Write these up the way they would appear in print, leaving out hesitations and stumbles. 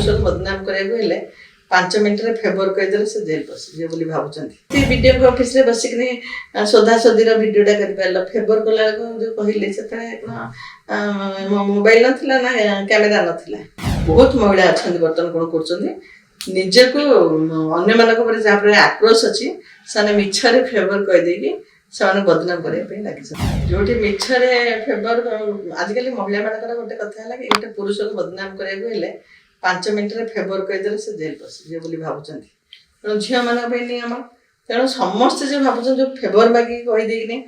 पुरुष को बदनाम कराइले 5 मिनट रे फेवर कहीदेले से जेल पसी बोली भावुचंती वीडियो ऑफिस रे बसिकनी सोधा सोधीर वीडियोटा कर पारल फेवर कला जो कहले से मोबाइल नथिला ना कैमेरा नथिला बहुत महिला अच्छा बर्तमान कौन कर निजको अन्य मानक पर जहाँ पर आक्रोश अच्छी से मिछरे फेवर कहीदे से बदनाम करने लगे जो मिछरे फेवर आजिकल महिला मान गोटे कथा है कि गोटे पुरुष को बदनाम कराइले 5 मिनट रे फेवर कहीदेले से जेल पसी बोली भावुचंती तेणु झील मान नियम तेणु समस्ते जो भावुन जो फेवर मागिक कहीदेकि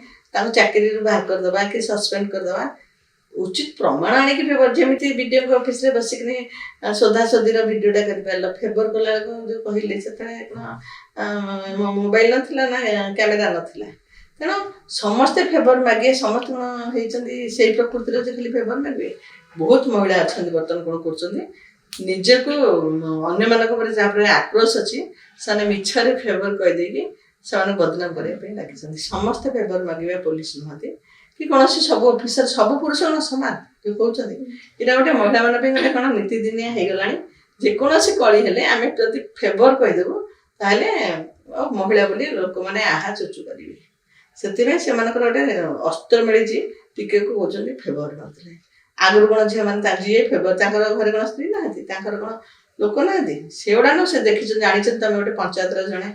चाकरी बाहर करदे कि सस्पेंड करदे उचित प्रमाण आनिक फेवर जमी वीडियो ऑफिस रे बसिकनी सोधा सोधीर वीडियोटा कर पारल फेवर कला जो कहले से मोबाइल नथिला ना कैमेरा नथिला तेणु समस्ते फेवर मागे समस्त से प्रकृतिर जो खाली फेवर मागे बहुत महिला अच्छा बर्तमान कौन कर निजको अन्य मानक पर जहाँ पर आक्रोश अच्छी से मिछरे फेवर कहीदे से बदनाम करने लगे समस्ते फेवर मागे पुलिस नुहति कि कौन सब ऑफिसर सब पुरुष कौन सामान जो कहते यहाँ गोटे महिला मान गोटे कौन नीतिदिनिया हो गला जेकोसी कली हेले आम जब फेवर कहीदेबू ताहले महिला बोली लोक मैंने आहा चुचु करेंगे से गोटे अस्त्र मिली टिके को कहते फेवर नथिले आगुरी कौन झील मैंने जी फेवर घर कौन स्त्री ना कौन लोक ना से गुड़ा नु से देखी जानी तुम गोटे पंचायत जड़े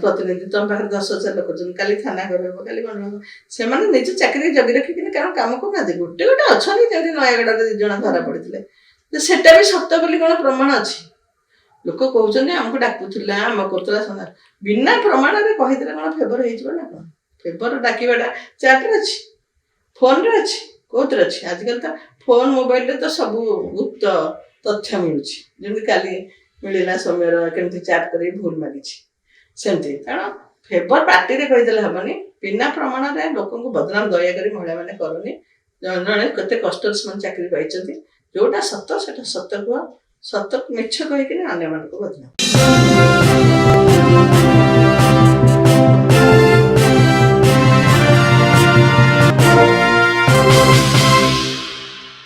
प्रतिनिधि तुम पाखे 10,000 लोक काली थाना घर काली कौन से निज चाकरी जगि रखिक कारण कम करना गोटे गोटे अच्छा जमी नयगढ़ 2 जन धरा पड़ते सेटा भी सत बोली कौन प्रमाण अच्छी लोक कहते आमको डाकुला आम करा बिना प्रमाण में कहीदे कौन फेवर हो कौन फेवर डाकवाटा चार्टर अच्छी फोन रे अच्छी कौन अच्छी आजिकल तो फोन मोबाइल रे तो सब गुप्त तथ्य मिलूँ काली मिलला समय केमती चाट कर भूल मागी सेमती तेणु फेवर पार्टी रे कहीदेले हेनी बिना प्रमाण में लोक बदनाम दयाकोरी महिला मैंने करनी जन जड़े केते कष्ट से चाकरी पाई जोटा सत से सत कह सत मिछ कहीकि अन्य मानक बदनाम।